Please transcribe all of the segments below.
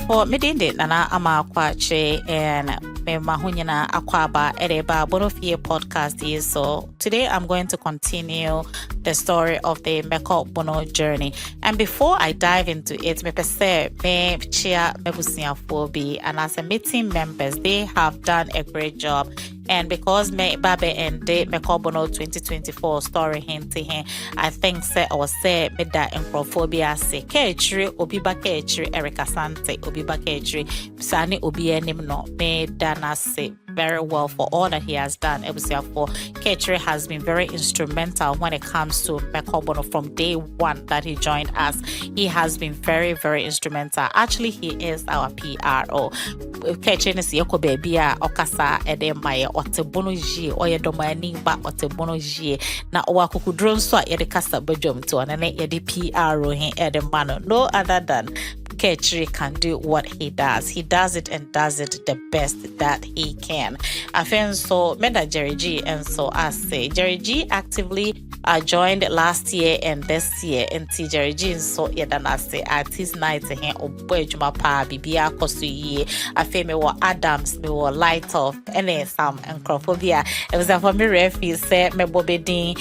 For me did nana ama kwache and me mahunyana akwaba ereba Bonofie podcast is. So today I'm going to continue the story of the Meko Bono journey. And before I dive into it, me pese me chia mebusia phobi and as a meeting members, they have done a great job. And because me babe and the Meko Bono 2024 story hinty hen, I think say or say me da encrophobia se kechri obiba kechri Erika Sante obiba kechri sani obi enim no me dana se very well for all that he has done. For Ketri has been very instrumental when it comes to Meko Bono from day one that he joined us. He has been very, very instrumental. Actually, he is our PRO. Ketri is yoko baby okasa edemaye otebonoji oyedomani ba otebonoji na owakukudron so yedekasa bejom to anane yedi PRO hin edemano. No other than Ketri can do what he does. He does it and does it the best that he can. I think so. Meda Jerry G and so I say Jerry G actively joined last year and this year. And Jerry G so yeah than I say artist night to him oboy juma pa bibia kosu ye. I feel me wa Adams me wa light off and some encrophobia. It was for me refi say me bobedin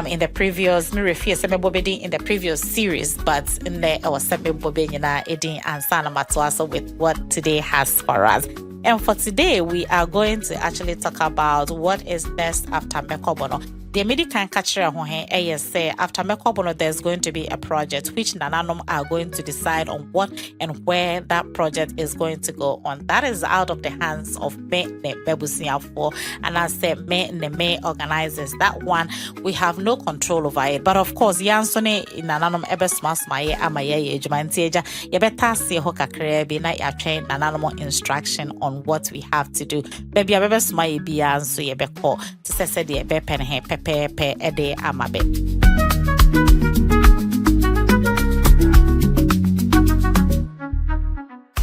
in the previous me refi say me bobedin in the previous series, but in the I was say me bobedin na and Sana Matuaso with what today has for us. And for today, we are going to actually talk about what is next after Meko Bono. The immediate can catch say after Meko Bono, there's going to be a project which Nananom are going to decide on what and where that project is going to go on. That is out of the hands of me ne Bebusia for, and I say me ne me organizers. That one we have no control over it. But of course, Yansone in Nananom ebe smas maye amaye ejumantieja yebeta se hoka krebi na ya train Nananom instruction on what we have to do. Baby abebe smaye biya so yebeko to say the ebe pen he pepe ede amabe.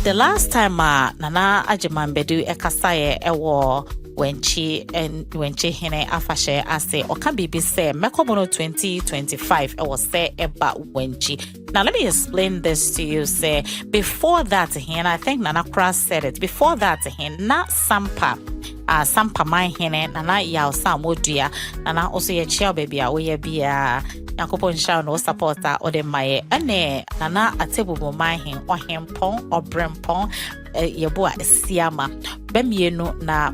The last time Nana Ajimambedu ekasaye ewo when she hine afashe ase oka bibi say Meko Bono 2025 was say about when she. Now let me explain this to you. Say before that and I think Nana Cross said it before that not sampa sampa my hene Nana yaw samodua Nana also ye chia baby we be Yankopon sha no supporter or the my ane Nana atebubu my hen or hempon or brempon yeboa siama bemienu na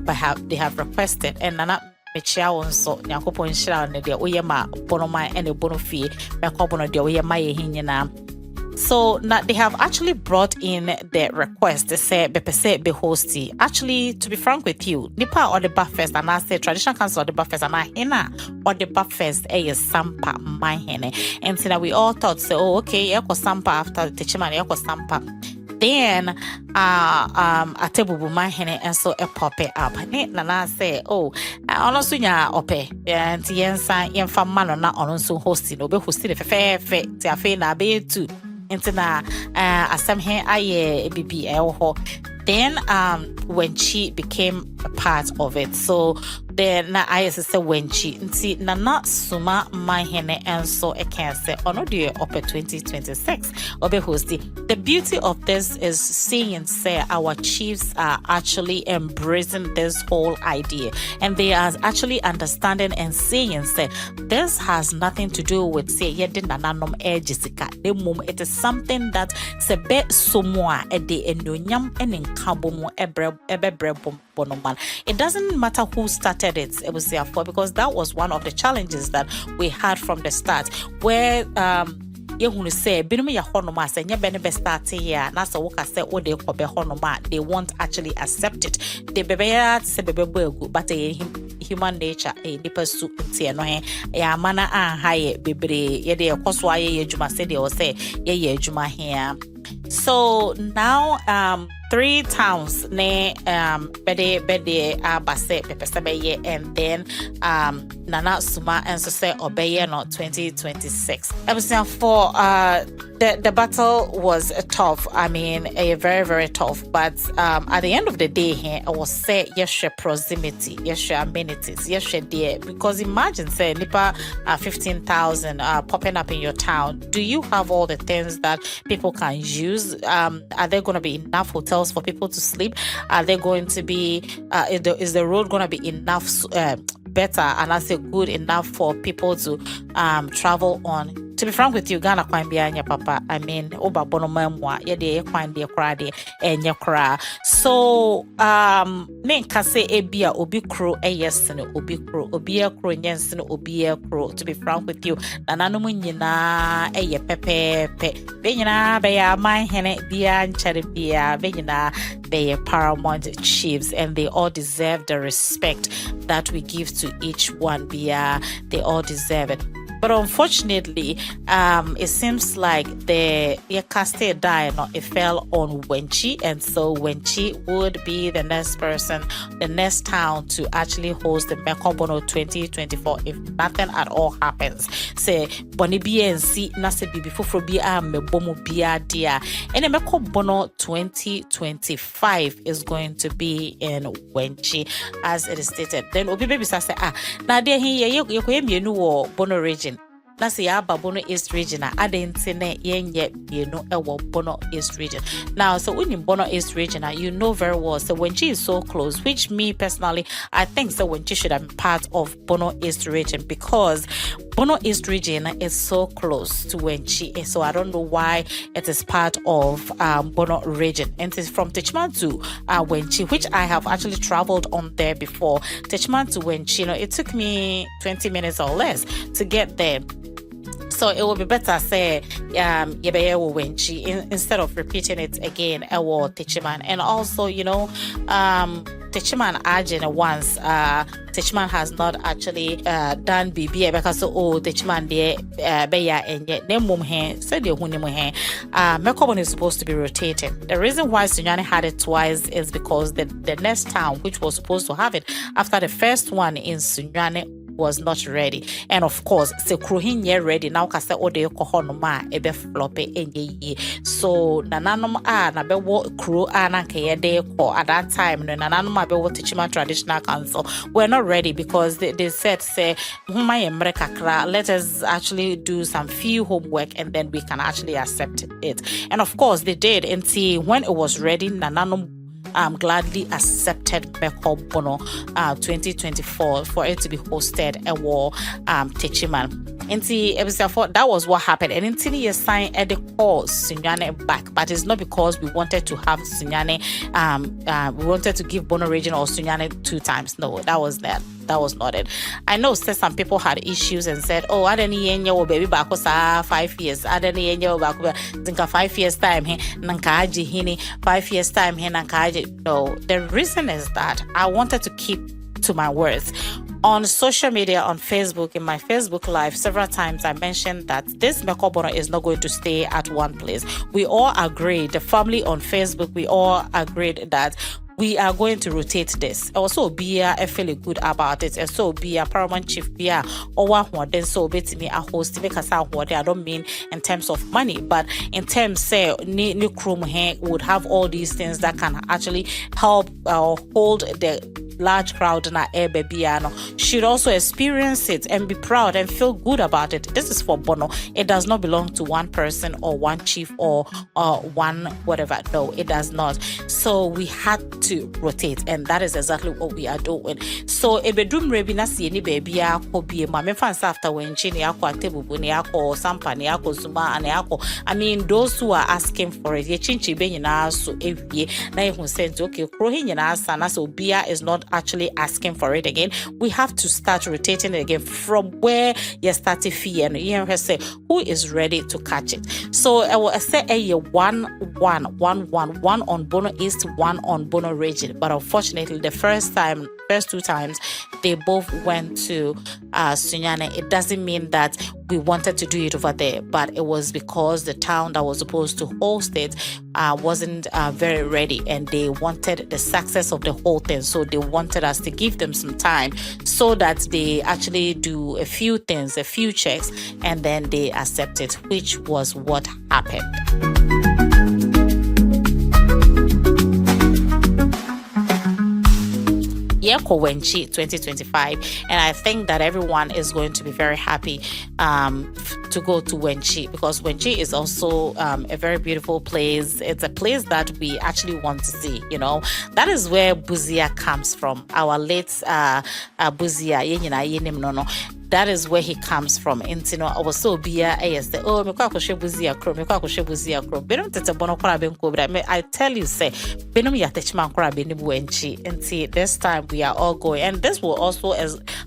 they have requested and Nana mechia wonso Yankopon sha no de oyema bonoma and the Bonofie Meko Bono de oyema ye hinyina. So now they have actually brought in the request to say BPC be hosty. Actually, to be frank with you, Nipa or the Buffest and I say Traditional Council or the Buffest and I hena or the Buffest is sampa my hene. And so that we all thought so okay, yako sampa after the teachman yako sampa. Then atebubu my hene and so a pop it up. Nana say, oh, honestly nya ope. And yensa yenfa mano na ononso hosting obe hosting fe te na be too. Into asem he aye bibi ho. Then when she became a part of it, so then I say when she na suma my hene and so I can say ono do up 2026 obe hosti. The beauty of this is seeing say our chiefs are actually embracing this whole idea and they are actually understanding and seeing say this has nothing to do with say yedin nananom Jessica. It is something that se be somoa e de enonyam enin kabomo ebe bonoman. It doesn't matter who started it was therefore because that was one of the challenges that we had from the start where you say binum ya honoma say nya bene be start here na so woka say o de ko be honoma they won't actually accept it. They bebe ya se bebe boegu but human nature the pursue ntie no he ya mana a haye bebre ye de koso aye ejuma say de o say ye ejuma here So now 3 towns ne bede abase pepesebeye, and then Nana Suma and so say obeye no 2026. Episode for the battle was tough. I mean, very, very tough. But at the end of the day, here I was say yes, your proximity, yes, your amenities, yes, your dear. Because imagine say nipa 15,000 popping up in your town. Do you have all the things that people can use? Are there going to be enough hotels for people to sleep? Are there going to be is the road going to be enough better, and I say good enough for people to travel on? To be frank with you, Ghana kwan bia nya papa. I mean, oba bono memwa ye de kwan de kra de enya kra. So ne nka se ebia obi kro eyesene obi kro obi ekro nyensene obi ekro. To be frank with you, nananom nyina eye pepepe be nyina be ya man hene bia nchare bia be nyina they are paramount chiefs, and they all deserve the respect that we give to each one. They all deserve it. But unfortunately, it seems like the Yakaste died. It fell on Wenchi, and so Wenchi would be the next person, the next town to actually host the Meko Bono 2024 if nothing at all happens. Say Boni BNC Nase Bibi Fufrobia Mebomu Bia Dia. And the Meko Bono 2025 is going to be in Wenchi, as it is stated. Then Obi Baby say now there he Bono region. That's the Bono East region. Adentine yenye yenu ewo Bono East region. Now, so when in Bono East region, you know very well. So when she is so close, which me personally, I think so when she should have been part of Bono East region, because Bono East region is so close to Wenchi, so I don't know why it is part of Bono region. And it is from Techman to Wenchi, which I have actually traveled on there before. Techman to Wenchi, it took me 20 minutes or less to get there. So it will be better say Wenchi instead of repeating it again. Techiman. And also, Techiman Ajin once Techiman has not actually done BBA because Techiman de beya and yet nemum he said the hunimu he Meko Bono is supposed to be rotating. The reason why Sunyani had it twice is because the next town which was supposed to have it after the first one in Sunyani was not ready, and of course se kruhin ye ready now kase ode kohonoma ebe flope enye. So nananom na be wo kru na nke de ko at that time no nananom be wo Techiman Traditional Council were not ready because they said say let us actually do some few homework and then we can actually accept it. And of course they did, until when it was ready nananom gladly accepted Meko Bono 2024 for it to be hosted at Techiman. That was what happened. And until you signed the call Sunyane back, but it's not because we wanted to have Sunyane, we wanted to give Bono region or Sunyane 2 times. No, that was not it. I know some people had issues and said, oh, I didn't yenye baby back 5 years. I didn't yenye back 5 years time he nankaji hini 5 years time he nankaji. No, the reason is that I wanted to keep to my words. On social media, on Facebook, in my Facebook live, several times I mentioned that this Meko Bono is not going to stay at one place. We all agreed, the family on Facebook, we all agreed that we are going to rotate this. Also, be a feeling good about it, and so be a paramount chief, be a or then so bet me a host because I don't mean in terms of money, but in terms say new crew would have all these things that can actually help hold the large crowd in our Airbnb should also experience it and be proud and feel good about it. This is for Bono. It does not belong to one person or one chief or one whatever. No, it does not. So we had to rotate, and that is exactly what we are doing. So ebedum rebi na si ni baby ako bi ma me fans after when chini ako atebubu ni ako sampa ni ako zuma ani ako. I mean those who are asking for it ye chinchi be nyina so ewie na ehun sent okay kro hi nyina asa na so bia is not actually asking for it again. We have to start rotating it again from where you started fee and you know say who is ready to catch it. So I will say a 1 on Bono East, 1 on Bono region, but unfortunately the first 2 times they both went to Sunyane. It doesn't mean that we wanted to do it over there, but it was because the town that was supposed to host it wasn't very ready, and they wanted the success of the whole thing. So they wanted us to give them some time so that they actually do a few things, a few checks, and then they accept it, which was what happened. Yeko Wenchi 2025, and I think that everyone is going to be very happy to go to Wenchi, because Wenchi is also a very beautiful place. It's a place that we actually want to see. That is where Buzia comes from. Our late Buzia, that is where he comes from. And I was so bia oh me kwa kwhwe Buzia kro, me kwa kwhwe Buzia kro. Benum tete bono kora benko bra. I tell you say benum ya techman kora beni Wenchi. And this time we are all going, and this will also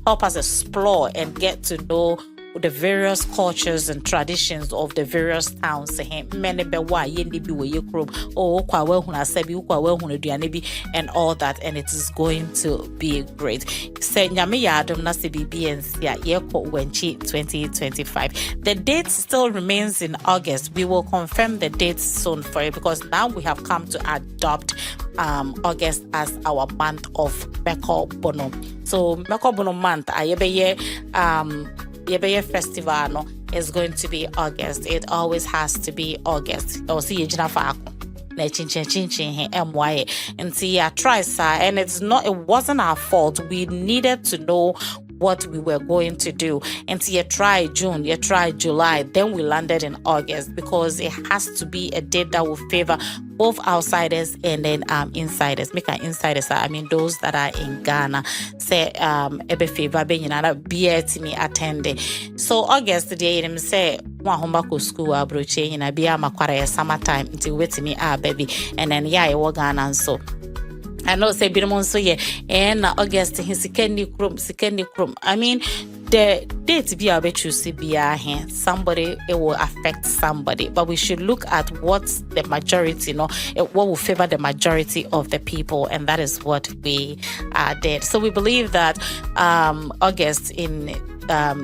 help us explore and get to know the various cultures and traditions of the various towns. And all that, and it is going to be great. 2025. The date still remains in August. We will confirm the date soon for you, because now we have come to adopt August as our month of Meko Bono. So Meko Bono month, Yebeye Festival is going to be August. It always has to be August. And try, sir. And it wasn't our fault. We needed to know what we were going to do. And you try June, you try July, then we landed in August, because it has to be a date that will favor both outsiders and then insiders. Make our insiders, I mean those that are in Ghana. Say ebe favor be to me attending. So August today them say one homako school abroche in a bia makwara summertime until wait me baby, and then Ghana so I know say Birmon so and August sikeni krum. I mean the date be able to see somebody, it will affect somebody, but we should look at what's the majority, what will favor the majority of the people, and that is what we did. So we believe that August in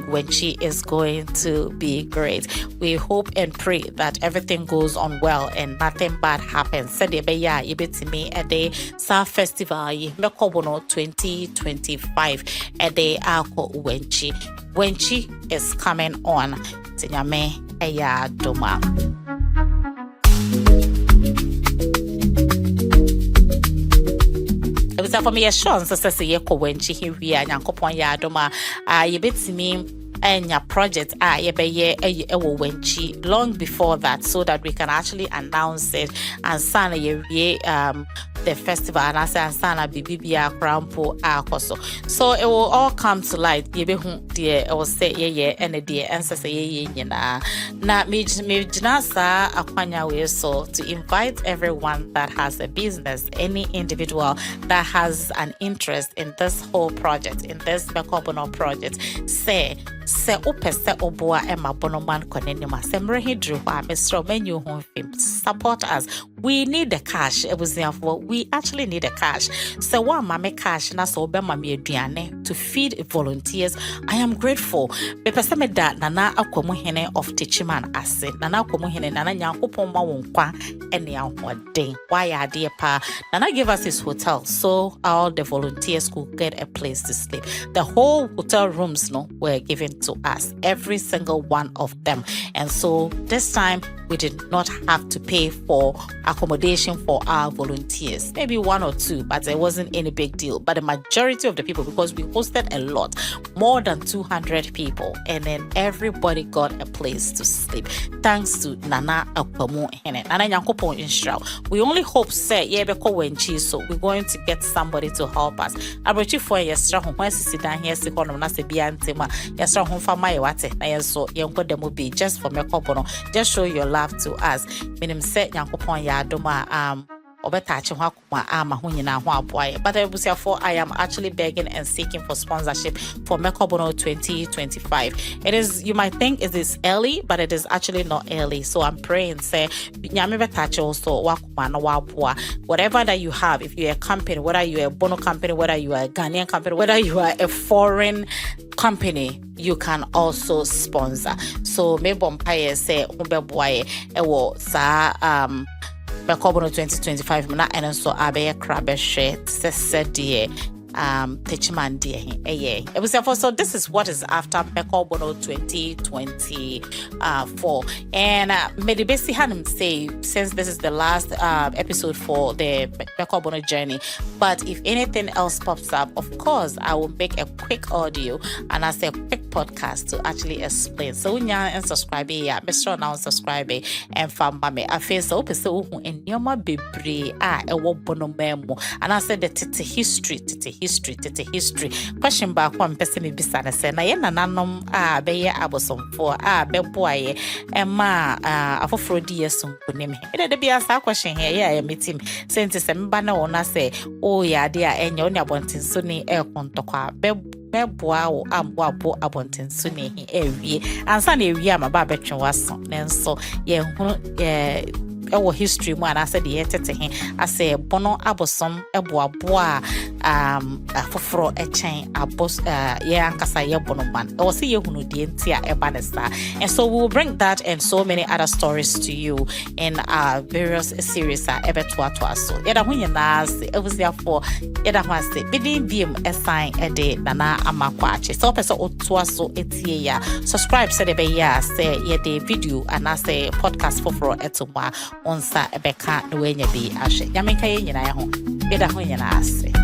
when she is going to be great. We hope and pray that everything goes on well and nothing bad happens. Said me a day South Festival Meko Bono 2025 a day ako Wenchi. Wenchi is coming on. Tinyame eya doma. For me, a chance to say Yeko Wenchi here Yankopon Yadoma. You bet me and your project Wenchi long before that, so that we can actually announce it and sign the festival, and I say Ansana Bibia Crampo Akoso. So it will all come to light. Dear, I will say and a dear answer say na me jinasa akwanya we, so to invite everyone that has a business, any individual that has an interest in this whole project, in this Meko Bono project, say ope se oboa ema bonoman konenima semre hidru wa Mr. Menu home film. Support us. We need the cash. It was therefore we actually need the cash. So one mame cash na so be mame aduane to feed volunteers. I am grateful. Bepese me da nana akwamu hene of Techiman ase. Nana akwamu hene nana nyankopon ma wonkwa ene ahoden. Why ade pa nana give us his hotel so all the volunteers could get a place to sleep. The whole hotel rooms were given to us, every single one of them. And so this time we did not have to pay for accommodation for our volunteers. Maybe one or two, but it wasn't any big deal. But the majority of the people, because we hosted a lot, more than 200 people, and then everybody got a place to sleep. Thanks to Nana Akwamu Hene. Nana Nyankopon Inshra. We only hope say Yebeko Wenchi, so we're going to get somebody to help us. Abrochi for yestra hon sisi dan here sekono na se bia ntema. Yestra hon fa mai wate na yeso yenko demo be just for Meko Bono. Just show your love to us. Minim se Nyankopon ya adoma but I am actually begging and seeking for sponsorship for Meko Bono 2025. It is, you might think it is early, but it is actually not early. So I'm praying, say, whatever that you have, if you're a company, whether you're a Bono company, whether you are a Ghanaian company, whether you are a foreign company you can also sponsor. So me bompaye say ubeboye ewo sa Meko Bono 2025 na eno so abe crabbe share said Techiman so this is what is after Meko Bono 2024 and Medibesi Hanum say since this is the last episode for the Meko Bono journey, but if anything else pops up, of course I will make a quick audio and I say a quick podcast to actually explain. So when you and subscribe be sure now subscribe and family I face so person who in yoma bebre ewo bono memo and I said the history question back one person bisa na say na ye nananom be ye abosomfo beboaye ema afoforo di yesonkonim e de bia sa question here ya meeting senti se mba na wona say o ya de a enya oni abontinso ni kontokwa meboa wo amboabo abontinso ni ewie ansa na ewie amaba betwe waso nenso ye hunu ewo history mu ana said ye tete he ase bono abosom eboaboa afoforo echen abos ye ankasa ye bono man e was ye hunu die ntia ebanesta. And so we will bring that and so many other stories to you in our various series ebeto so yeda hu nyina ase ebusia for yeda hu ase bidin biem esign ede nana amakwa ache so person oto so etie ya subscribe say de be ya say ye de video and say podcast for etomwa onsa ebeka no wenya bi ahye nyamenka ye nyina ye ho yeda hu nyina ase.